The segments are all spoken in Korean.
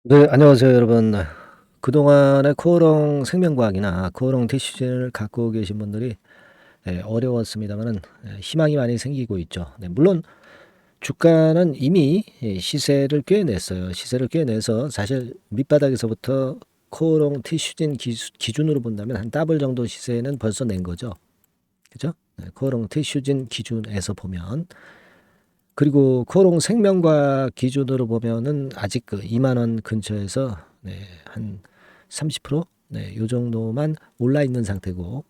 네, 안녕하세요, 여러분. 그동안에 코오롱 생명과학이나 코오롱 티슈진을 갖고 계신 분들이 어려웠습니다만은 희망이 많이 생기고 있죠. 네, 물론 주가는 이미 시세를 꿰냈어요. 시세를 꿰내서 사실 밑바닥에서부터 코오롱 티슈진 기준으로 본다면 한 더블 정도 시세는 벌써 낸 거죠. 그죠? 네, 코오롱 티슈진 기준에서 보면. 그리고 코오롱 생명과학 기준으로 보면은 아직 그 2만 원 근처에서 한 30%? 요 정도만 올라 있는 상태고,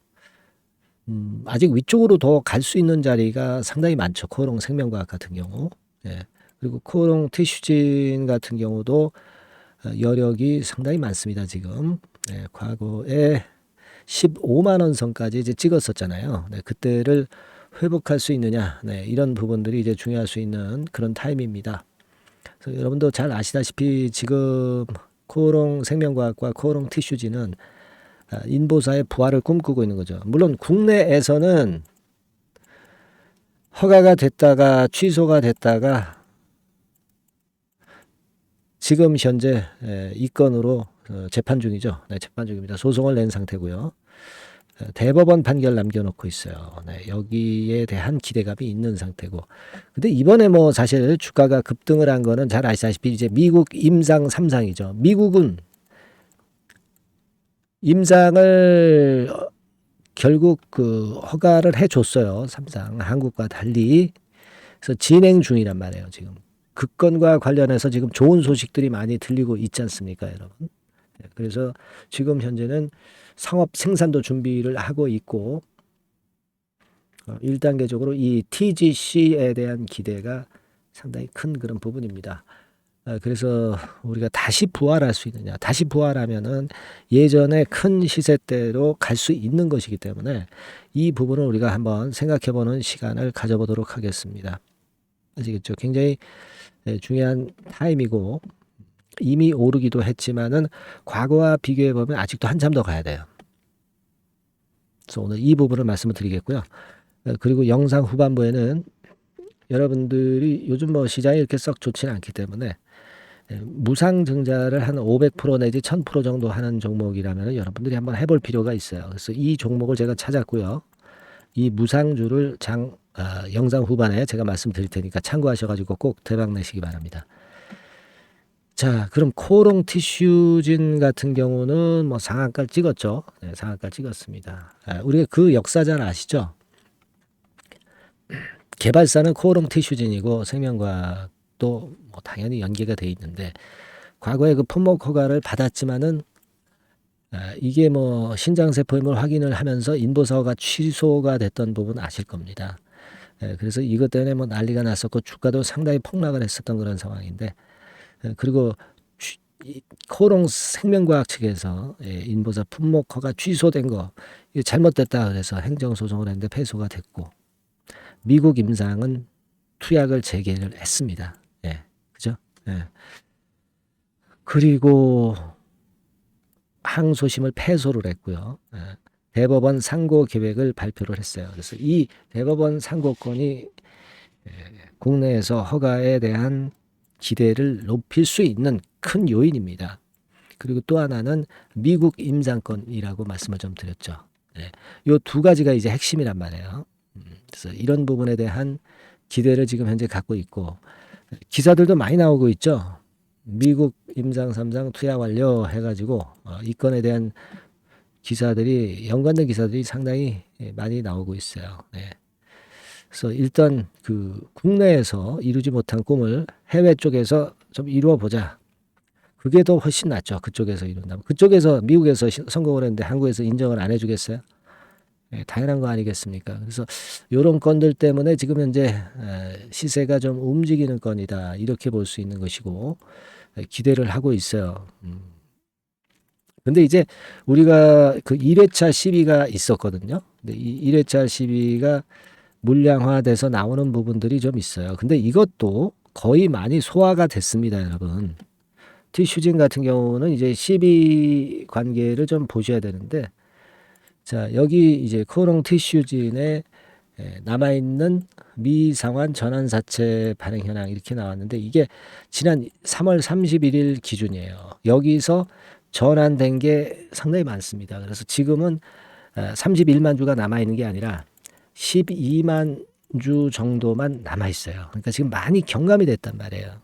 아직 위쪽으로 더 갈 수 있는 자리가 상당히 많죠. 코오롱 생명과학 같은 경우. 예. 그리고 코오롱 티슈진 같은 경우도 여력이 상당히 많습니다, 지금. 과거에 15만 원 선까지 이제 찍었었잖아요. 그때를 회복할 수 있느냐, 이런 부분들이 이제 중요할 수 있는 그런 타임입니다. 그래서 여러분도 잘 아시다시피 지금 코오롱 생명과학과 코오롱 티슈지는 인보사의 부활을 꿈꾸고 있는 거죠. 물론 국내에서는 허가가 됐다가 취소가 됐다가 지금 현재 이 건으로 재판 중이죠. 재판 중입니다. 소송을 낸 상태고요. 대법원 판결 남겨놓고 있어요. 여기에 대한 기대감이 있는 상태고. 근데 이번에 뭐 사실 주가가 급등을 한 거는 잘 아시다시피 이제 미국 임상 3상이죠. 미국은 임상을 결국 그 허가를 해줬어요. 3상 한국과 달리. 그래서 진행 중이란 말이에요. 지금 그 건과 관련해서 지금 좋은 소식들이 많이 들리고 있지 않습니까, 여러분? 그래서 지금 현재는 상업 생산도 준비를 하고 있고 1단계적으로 이 TGC에 대한 기대가 상당히 큰 그런 부분입니다. 그래서 우리가 다시 부활할 수 있느냐. 다시 부활하면은 예전에 큰 시세대로 갈 수 있는 것이기 때문에 이 부분을 우리가 한번 생각해 보는 시간을 가져보도록 하겠습니다. 아시겠죠? 굉장히 중요한 타임이고 이미 오르기도 했지만은 과거와 비교해 보면 아직도 한참 더 가야 돼요. 그래서 오늘 이 부분을 말씀을 드리겠고요. 그리고 영상 후반부에는 여러분들이 요즘 뭐 시장이 이렇게 썩 좋지는 않기 때문에 무상증자를 한 500% 내지 1000% 정도 하는 종목이라면 여러분들이 한번 해볼 필요가 있어요. 그래서 이 종목을 제가 찾았고요. 이 무상주를 영상 후반에 제가 말씀드릴 테니까 참고하셔가지고 꼭 대박 내시기 바랍니다. 자, 그럼 코오롱 티슈진 같은 경우는 뭐 상한가를 찍었죠. 상한가 찍었습니다. 우리가 그 역사 잘 아시죠? 개발사는 코오롱 티슈진이고 생명과학도 뭐 당연히 연계가 돼 있는데 과거에 그 품목 허가를 받았지만은 이게 뭐 신장세포임을 확인을 하면서 인보사가 취소가 됐던 부분 아실 겁니다. 그래서 이것 때문에 뭐 난리가 났었고 주가도 상당히 폭락을 했었던 그런 상황인데 그리고 코오롱 생명과학 측에서 인보사 품목 허가 취소된 거 이거 잘못됐다 그래서 행정소송을 했는데 패소가 됐고 미국 임상은 투약을 재개를 했습니다. 예, 그죠? 예. 그리고 항소심을 패소를 했고요. 대법원 상고 계획을 발표를 했어요. 그래서 이 대법원 상고권이 국내에서 허가에 대한 기대를 높일 수 있는 큰 요인입니다. 그리고 또 하나는 미국 임상권이라고 말씀을 좀 드렸죠. 이 두 가지가 이제 핵심이란 말이에요. 그래서 이런 부분에 대한 기대를 지금 현재 갖고 있고 기사들도 많이 나오고 있죠. 미국 임상 3상 투약 완료 해가지고 이 건에 대한 기사들이 연관된 기사들이 상당히 많이 나오고 있어요. 그래서 일단 그 국내에서 이루지 못한 꿈을 해외 쪽에서 좀 이루어 보자. 그게 더 훨씬 낫죠. 그쪽에서 이룬다면. 그쪽에서 미국에서 성공을 했는데 한국에서 인정을 안 해주겠어요? 당연한 거 아니겠습니까? 그래서 이런 건들 때문에 지금 현재 시세가 좀 움직이는 건이다. 이렇게 볼 수 있는 것이고 기대를 하고 있어요. 근데 이제 우리가 그 1회차 시비가 있었거든요. 근데 이 1회차 시비가 물량화돼서 나오는 부분들이 좀 있어요. 근데 이것도 거의 많이 소화가 됐습니다, 여러분. 티슈진 같은 경우는 이제 시비 관계를 좀 보셔야 되는데 자, 여기 이제 코오롱 티슈진의 남아있는 미상환 전환사채 발행 현황 이렇게 나왔는데 이게 지난 3월 31일 기준이에요. 여기서 전환된 게 상당히 많습니다. 그래서 지금은 31만 주가 남아있는 게 아니라 12만 주 정도만 남아있어요. 그러니까 지금 많이 경감이 됐단 말이에요.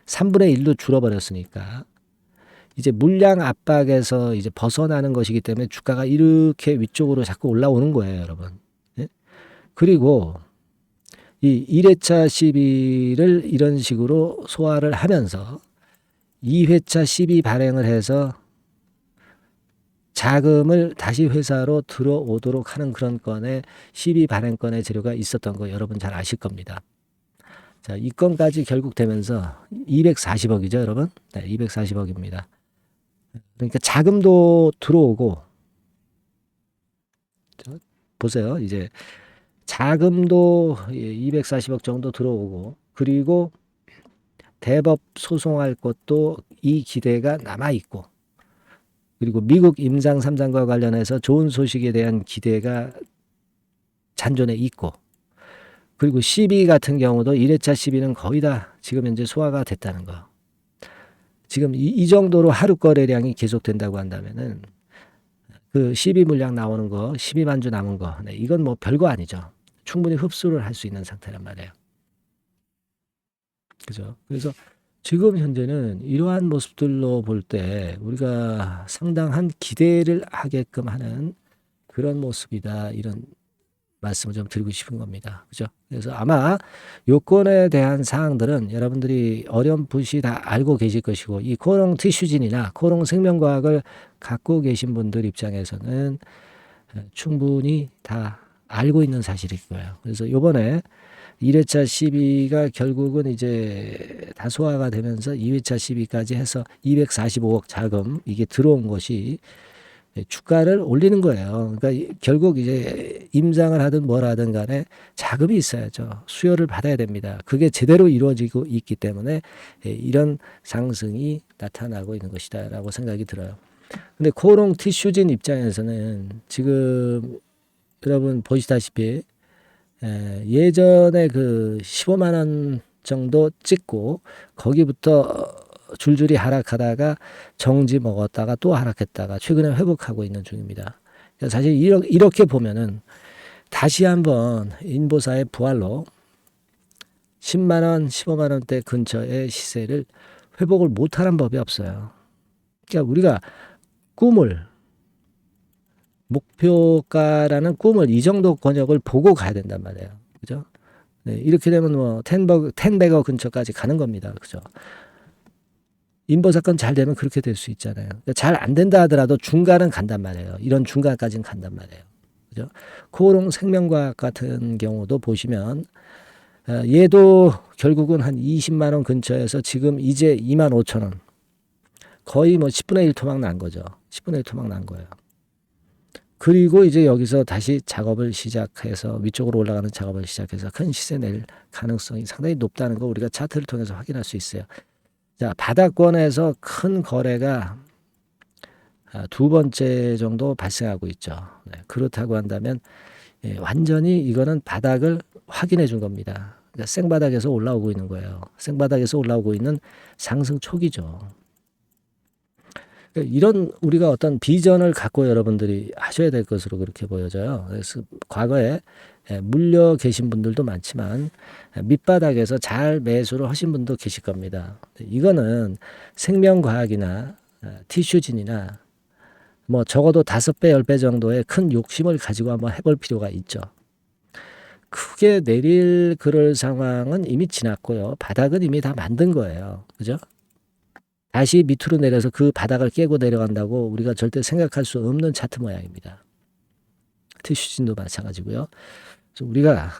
3분의 1로 줄어버렸으니까. 이제 물량 압박에서 이제 벗어나는 것이기 때문에 주가가 이렇게 위쪽으로 자꾸 올라오는 거예요, 여러분. 예? 그리고 이 1회차 시비를 이런 식으로 소화를 하면서 2회차 시비 발행을 해서 자금을 다시 회사로 들어오도록 하는 그런 건에 시비 발행권의 재료가 있었던 거 여러분 잘 아실 겁니다. 자, 이 건까지 결국 되면서 240억이죠, 여러분? 네, 240억입니다. 그러니까 자금도 들어오고, 보세요. 이제 자금도 240억 정도 들어오고, 그리고 대법 소송할 것도 이 기대가 남아있고, 그리고 미국 임상 3장과 관련해서 좋은 소식에 대한 기대가 잔존해 있고, 그리고 시비 같은 경우도 1회차 시비는 거의 다 지금 현재 소화가 됐다는 거. 지금 이 정도로 하루 거래량이 계속된다고 한다면은 그 시비 물량 나오는 거, 12만 주 남은 거, 네, 이건 뭐 별거 아니죠. 충분히 흡수를 할 수 있는 상태란 말이에요. 그죠? 그래서 지금 현재는 이러한 모습들로 볼 때 우리가 상당한 기대를 하게끔 하는 그런 모습이다. 이런 말씀을 좀 드리고 싶은 겁니다. 그죠? 그래서 아마 요건에 대한 사항들은 여러분들이 어렴풋이 다 알고 계실 것이고, 이 코롱 티슈진이나 코롱 생명과학을 갖고 계신 분들 입장에서는 충분히 다 알고 있는 사실일 거예요. 그래서 요번에 1회차 시비가 결국은 이제 다 소화가 되면서 2회차 시비까지 해서 245억 자금 이게 들어온 것이 주가를 올리는 거예요. 그러니까 결국 이제 임상을 하든 뭘 하든 간에 자금이 있어야죠. 수요를 받아야 됩니다. 그게 제대로 이루어지고 있기 때문에 이런 상승이 나타나고 있는 것이다라고 생각이 들어요. 근데 코롱 티슈진 입장에서는 지금 여러분 보시다시피 예전에 그 15만 원 정도 찍고 거기부터 줄줄이 하락하다가 정지 먹었다가 또 하락했다가 최근에 회복하고 있는 중입니다. 사실 이렇게 보면은 다시 한번 인보사의 부활로 10만 원, 15만 원대 근처의 시세를 회복을 못하는 법이 없어요. 그러니까 우리가 꿈을 목표가라는 꿈을 이 정도 권역을 보고 가야 된단 말이에요. 그죠? 네, 이렇게 되면 뭐 텐베거 근처까지 가는 겁니다. 그죠? 인보 사건 잘 되면 그렇게 될 수 있잖아요. 그러니까 잘 안 된다 하더라도 중간은 간단 말이에요. 이런 중간까지는 간단 말이에요. 그죠? 코오롱 생명과학 같은 경우도 보시면 얘도 결국은 한 20만 원 근처에서 지금 이제 2만 5천 원. 거의 뭐 10분의 1 토막 난 거죠. 10분의 1 토막 난 거예요. 그리고 이제 여기서 다시 작업을 시작해서 위쪽으로 올라가는 작업을 시작해서 큰 시세 낼 가능성이 상당히 높다는 거 우리가 차트를 통해서 확인할 수 있어요. 자, 바닥권에서 큰 거래가 두 번째 정도 발생하고 있죠. 네, 그렇다고 한다면 완전히 이거는 바닥을 확인해 준 겁니다. 그러니까 생바닥에서 올라오고 있는 거예요. 생바닥에서 올라오고 있는 상승 초기죠. 그러니까 이런 우리가 어떤 비전을 갖고 여러분들이 하셔야 될 것으로 그렇게 보여져요. 그래서 과거에 물려 계신 분들도 많지만 밑바닥에서 잘 매수를 하신 분도 계실 겁니다. 이거는 생명과학이나 티슈진이나 뭐 적어도 5배, 10배 정도의 큰 욕심을 가지고 한번 해볼 필요가 있죠. 크게 내릴 그럴 상황은 이미 지났고요. 바닥은 이미 다 만든 거예요. 그죠? 다시 밑으로 내려서 그 바닥을 깨고 내려간다고 우리가 절대 생각할 수 없는 차트 모양입니다. 티슈진도 마찬가지고요. 그래서 우리가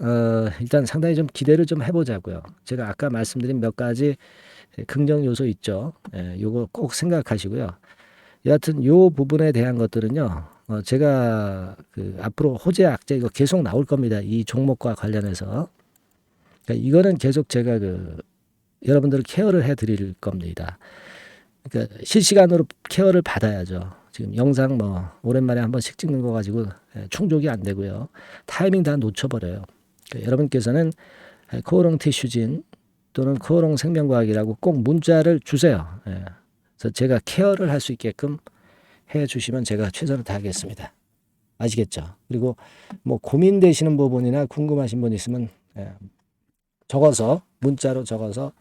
일단 상당히 좀 기대를 좀 해보자고요. 제가 아까 말씀드린 몇 가지 긍정 요소 있죠. 요거 꼭 생각하시고요. 여하튼 요 부분에 대한 것들은요. 제가 그 앞으로 호재 악재 이거 계속 나올 겁니다. 이 종목과 관련해서. 그러니까 이거는 계속 제가 그 여러분들을 케어를 해드릴 겁니다. 그러니까 실시간으로 케어를 받아야죠. 지금 영상 뭐 오랜만에 한 번씩 찍는 거 가지고 충족이 안 되고요. 타이밍 다 놓쳐버려요. 그러니까 여러분께서는 코오롱 티슈진 또는 코오롱 생명과학이라고 꼭 문자를 주세요. 그래서 제가 케어를 할 수 있게끔 해 주시면 제가 최선을 다하겠습니다. 아시겠죠? 그리고 뭐 고민되시는 부분이나 궁금하신 분 있으면 적어서 문자로 적어서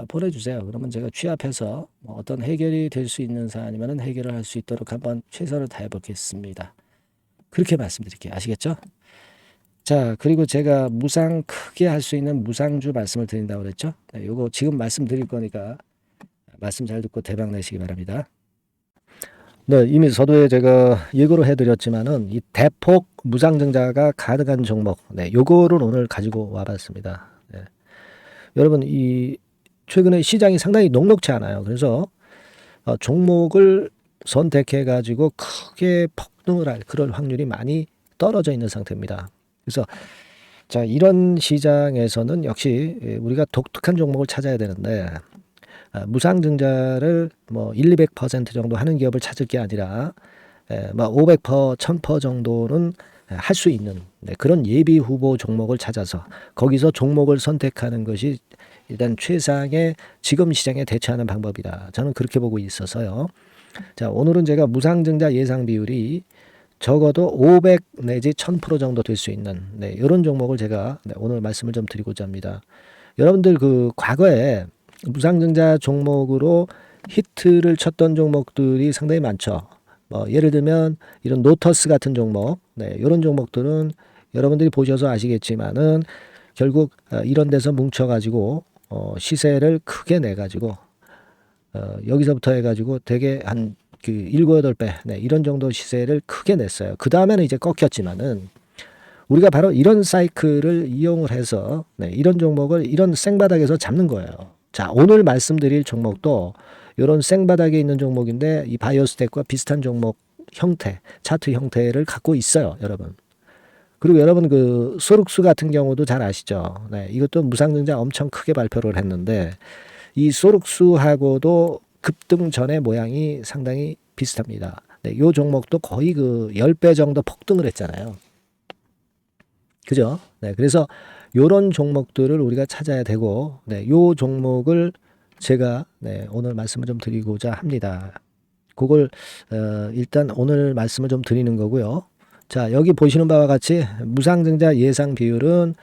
보내주세요. 그러면 제가 취합해서 뭐 어떤 해결이 될 수 있는 사안이면 해결을 할 수 있도록 한번 최선을 다해 보겠습니다. 그렇게 말씀드릴게요. 아시겠죠? 자, 그리고 제가 무상 크게 할 수 있는 무상주 말씀을 드린다고 그랬죠? 네, 요거 지금 말씀드릴 거니까 말씀 잘 듣고 대박 내시기 바랍니다. 네, 이미 서두에 제가 예고를 해드렸지만은 이 대폭 무상증자가 가능한 종목, 네, 요거를 오늘 가지고 와봤습니다. 네. 여러분, 이 최근에 시장이 상당히 녹록치 않아요. 그래서 종목을 선택해 가지고 크게 폭등을 할 그럴 확률이 많이 떨어져 있는 상태입니다. 그래서 자, 이런 시장에서는 역시 우리가 독특한 종목을 찾아야 되는데 무상증자를 뭐 200% 정도 하는 기업을 찾을 게 아니라 뭐 500%, 1000% 정도는 할 수 있는 그런 예비 후보 종목을 찾아서 거기서 종목을 선택하는 것이 일단 최상의 지금 시장에 대처하는 방법이다. 저는 그렇게 보고 있어서요. 자, 오늘은 제가 무상증자 예상 비율이 적어도 500 내지 1000% 정도 될 수 있는 이런 종목을 제가 오늘 말씀을 좀 드리고자 합니다. 여러분들 그 과거에 무상증자 종목으로 히트를 쳤던 종목들이 상당히 많죠. 뭐 예를 들면 이런 노터스 같은 종목, 이런 종목들은 여러분들이 보셔서 아시겠지만은 결국 이런 데서 뭉쳐가지고 시세를 크게 내가지고 여기서부터 해가지고 되게 한 그 7, 8배 이런 정도 시세를 크게 냈어요. 그 다음에는 이제 꺾였지만은 우리가 바로 이런 사이클을 이용을 해서 이런 종목을 이런 생바닥에서 잡는 거예요. 자, 오늘 말씀드릴 종목도 이런 생바닥에 있는 종목인데 이 바이오스텍과 비슷한 종목 형태, 차트 형태를 갖고 있어요, 여러분. 그리고 여러분 그 소룩스 같은 경우도 잘 아시죠? 이것도 무상증자 엄청 크게 발표를 했는데 이 소룩스하고도 급등 전의 모양이 상당히 비슷합니다. 이 종목도 거의 그 10배 정도 폭등을 했잖아요. 그죠? 그래서 요런 종목들을 우리가 찾아야 되고, 요 종목을 제가 오늘 말씀을 좀 드리고자 합니다. 그걸 일단 오늘 말씀을 좀 드리는 거고요. 자, 여기 보시는 바와 같이 무상증자 예상 비율은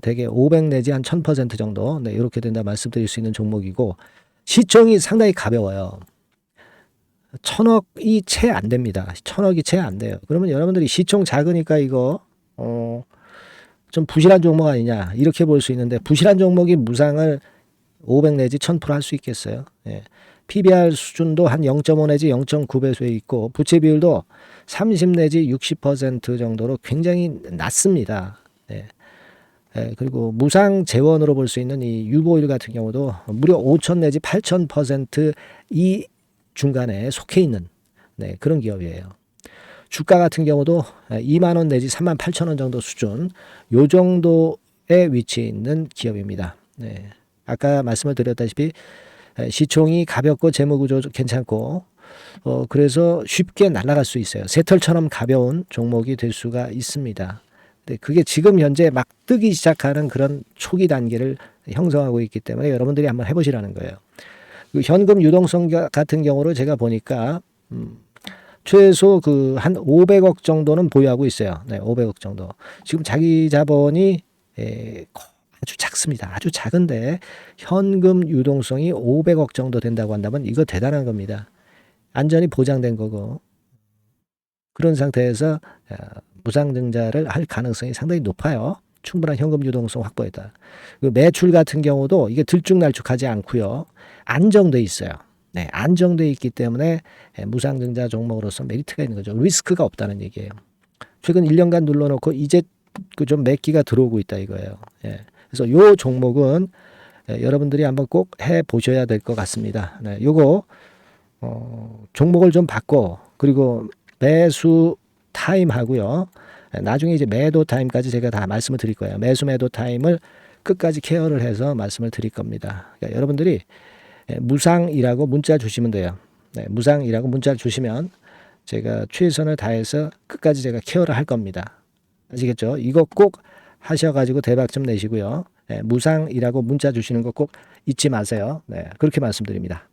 대개 500 내지 한 1000% 정도 이렇게 된다 말씀드릴 수 있는 종목이고 시총이 상당히 가벼워요. 1000억이 채 안 됩니다. 1000억이 채 안 돼요. 그러면 여러분들이 시총 작으니까 이거 좀 부실한 종목 아니냐 이렇게 볼 수 있는데 부실한 종목이 무상을 500 내지 1000% 할 수 있겠어요. PBR 수준도 한 0.5 내지 0.9배수에 있고 부채 비율도 30 내지 60% 정도로 굉장히 낮습니다. 그리고 무상 재원으로 볼 수 있는 이 유보일 같은 경우도 무려 5000 내지 8000% 이 중간에 속해 있는 그런 기업이에요. 주가 같은 경우도 2만 원 내지 3만 8천 원 정도 수준 요 정도에 위치해 있는 기업입니다. 아까 말씀을 드렸다시피 시총이 가볍고 재무구조 괜찮고 그래서 쉽게 날아갈 수 있어요. 새털처럼 가벼운 종목이 될 수가 있습니다. 그게 지금 현재 막 뜨기 시작하는 그런 초기 단계를 형성하고 있기 때문에 여러분들이 한번 해보시라는 거예요. 그 현금 유동성 같은 경우로 제가 보니까 최소 그 한 500억 정도는 보유하고 있어요. 500억 정도. 지금 자기 자본이 아주 작습니다. 아주 작은데 현금 유동성이 500억 정도 된다고 한다면 이거 대단한 겁니다. 안전이 보장된 거고 그런 상태에서 무상증자를 할 가능성이 상당히 높아요. 충분한 현금 유동성 확보했다. 매출 같은 경우도 이게 들쭉날쭉하지 않고요. 안정돼 있어요. 안정돼 있기 때문에 무상증자 종목으로서 메리트가 있는 거죠. 리스크가 없다는 얘기예요. 최근 1년간 눌러놓고 이제 그 좀 매기가 들어오고 있다 이거예요. 그래서 요 종목은 여러분들이 한번 꼭 해보셔야 될 것 같습니다. 요거 종목을 좀 바꿔 그리고 매수 타임 하고요. 나중에 이제 매도 타임까지 제가 다 말씀을 드릴 거예요. 매수 매도 타임을 끝까지 케어를 해서 말씀을 드릴 겁니다. 그러니까 여러분들이 무상이라고 문자 주시면 돼요. 무상이라고 문자 주시면 제가 최선을 다해서 끝까지 제가 케어를 할 겁니다. 아시겠죠? 이거 꼭 하셔가지고 대박 좀 내시고요. 네, 무상이라고 문자 주시는 거 꼭 잊지 마세요. 네, 그렇게 말씀드립니다.